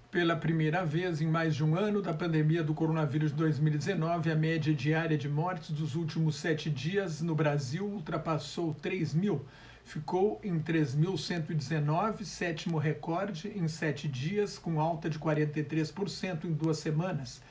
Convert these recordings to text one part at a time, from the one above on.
Pela primeira vez em mais de um ano da pandemia do coronavírus de 2019, a média diária de mortes dos últimos 7 dias no Brasil ultrapassou 3 mil. Ficou em 3.119, sétimo recorde em 7 dias, com alta de 43% em 2 semanas.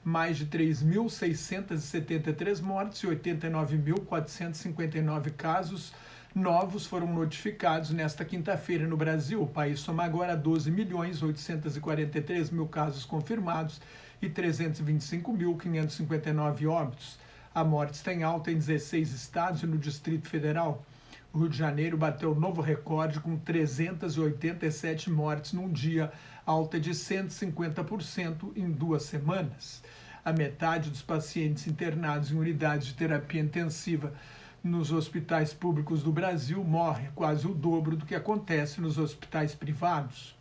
Mais de 3.673 mortes e 89.459 casos novos foram notificados nesta quinta-feira no Brasil. O país soma agora 12.843.000 casos confirmados e 325.559 óbitos. A morte está em alta em 16 estados e no Distrito Federal. O Rio de Janeiro bateu novo recorde com 387 mortes num dia, alta de 150% em 2 semanas. A metade dos pacientes internados em unidades de terapia intensiva nos hospitais públicos do Brasil morre, quase o dobro do que acontece nos hospitais privados.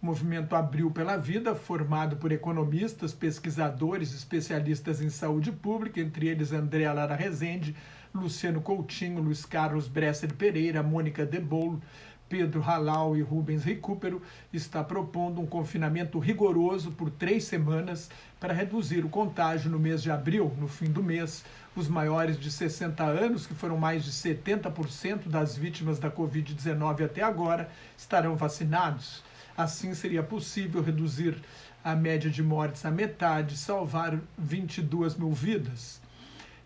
O movimento Abril pela Vida, formado por economistas, pesquisadores, especialistas em saúde pública, entre eles André Lara Rezende, Luciano Coutinho, Luiz Carlos Bresser Pereira, Mônica De Bolo, Pedro Halal e Rubens Recupero, está propondo um confinamento rigoroso por 3 semanas para reduzir o contágio no mês de abril. No fim do mês, os maiores de 60 anos, que foram mais de 70% das vítimas da Covid-19 até agora, estarão vacinados. Assim, seria possível reduzir a média de mortes à metade e salvar 22 mil vidas.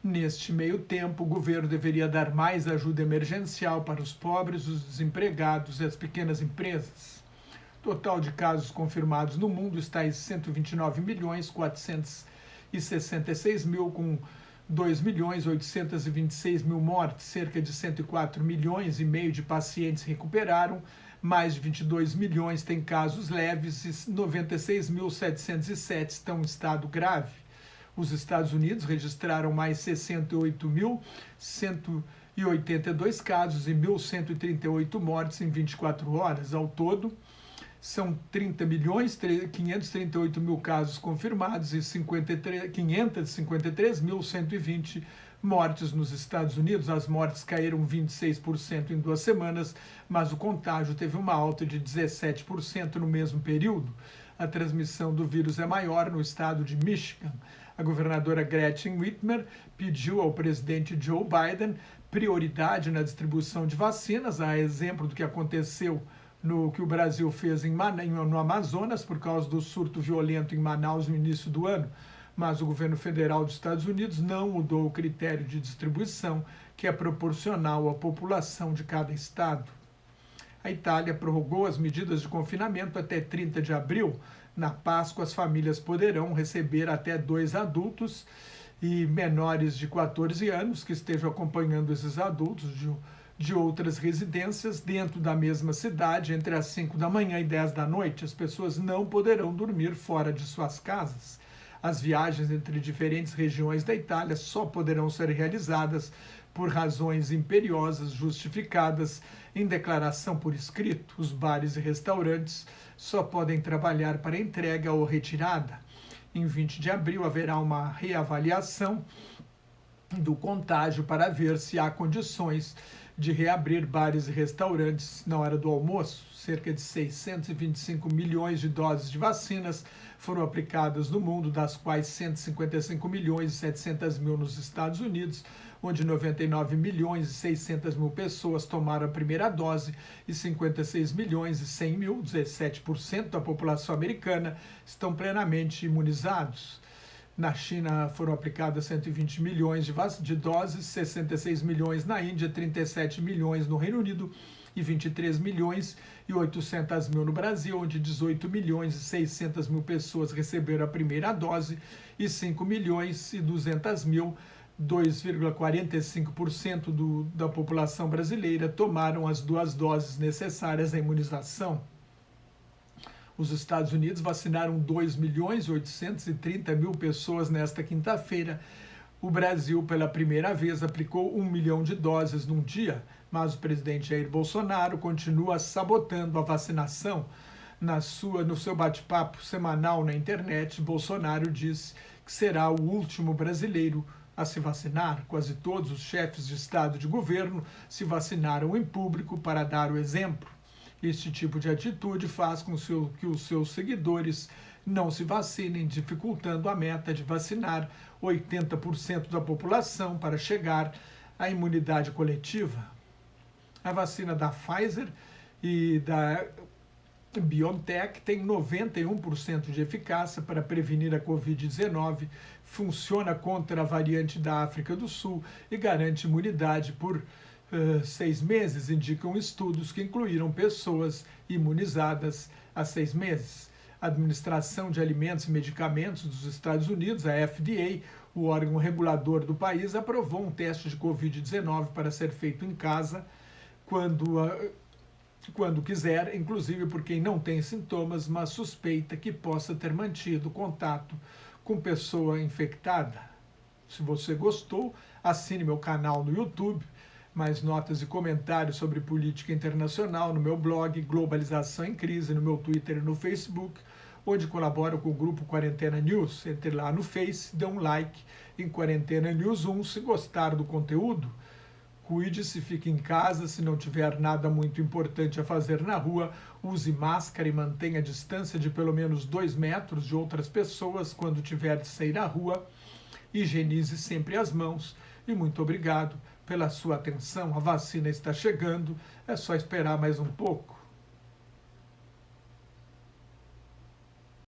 Neste meio tempo, o governo deveria dar mais ajuda emergencial para os pobres, os desempregados e as pequenas empresas. O total de casos confirmados no mundo está em 129.466.000, com 2.826.000 mortes. Cerca de 104 milhões e meio de pacientes recuperaram, mais de 22 milhões têm casos leves e 96.707 estão em estado grave. Os Estados Unidos registraram mais 68.182 casos e 1.138 mortes em 24 horas. Ao todo, são 30.538.000 casos confirmados e 553.120 mortes nos Estados Unidos. As mortes caíram 26% em 2 semanas, mas o contágio teve uma alta de 17% no mesmo período. A transmissão do vírus é maior no estado de Michigan. A governadora Gretchen Whitmer pediu ao presidente Joe Biden prioridade na distribuição de vacinas, a exemplo do que aconteceu no que o Brasil fez no Amazonas por causa do surto violento em Manaus no início do ano. Mas o governo federal dos Estados Unidos não mudou o critério de distribuição, que é proporcional à população de cada estado. A Itália prorrogou as medidas de confinamento até 30 de abril. Na Páscoa, as famílias poderão receber até 2 adultos e menores de 14 anos que estejam acompanhando esses adultos de outras residências dentro da mesma cidade entre as 5 da manhã e 10 da noite. As pessoas não poderão dormir fora de suas casas. As viagens entre diferentes regiões da Itália só poderão ser realizadas por razões imperiosas justificadas em declaração por escrito. Os bares e restaurantes só podem trabalhar para entrega ou retirada. Em 20 de abril haverá uma reavaliação do contágio para ver se há condições de reabrir bares e restaurantes na hora do almoço. Cerca de 625 milhões de doses de vacinas foram aplicadas no mundo, das quais 155 milhões e 700 mil nos Estados Unidos, onde 99 milhões e 600 mil pessoas tomaram a primeira dose e 56 milhões e 100 mil, 17% da população americana, estão plenamente imunizados. Na China foram aplicadas 120 milhões de doses, 66 milhões na Índia, 37 milhões no Reino Unido e 23 milhões e 800 mil no Brasil, onde 18 milhões e 600 mil pessoas receberam a primeira dose e 5 milhões e 200 mil, 2,45% da população brasileira, tomaram as 2 doses necessárias à imunização. Os Estados Unidos vacinaram 2 milhões e 830 mil pessoas nesta quinta-feira. O Brasil, pela primeira vez, aplicou 1 milhão de doses num dia, mas o presidente Jair Bolsonaro continua sabotando a vacinação. No seu bate-papo semanal na internet, Bolsonaro disse que será o último brasileiro a se vacinar. Quase todos os chefes de Estado e de governo se vacinaram em público para dar o exemplo. Este tipo de atitude faz com que os seus seguidores não se vacinem, dificultando a meta de vacinar 80% da população para chegar à imunidade coletiva. A vacina da Pfizer e da BioNTech tem 91% de eficácia para prevenir a Covid-19, funciona contra a variante da África do Sul e garante imunidade por 6 meses, indicam estudos que incluíram pessoas imunizadas há 6 meses. A Administração de Alimentos e Medicamentos dos Estados Unidos, a FDA, o órgão regulador do país, aprovou um teste de Covid-19 para ser feito em casa quando quiser, inclusive por quem não tem sintomas, mas suspeita que possa ter mantido contato com pessoa infectada. Se você gostou, assine meu canal no YouTube, mais notas e comentários sobre política internacional no meu blog Globalização em Crise, no meu Twitter e no Facebook, onde colaboro com o grupo Quarentena News. Entre lá no Face, dê um like em Quarentena News 1 se gostar do conteúdo. Cuide-se, fique em casa, se não tiver nada muito importante a fazer na rua, use máscara e mantenha a distância de pelo menos 2 metros de outras pessoas quando tiver de sair à rua. Higienize sempre as mãos e muito obrigado pela sua atenção. A vacina está chegando, é só esperar mais um pouco.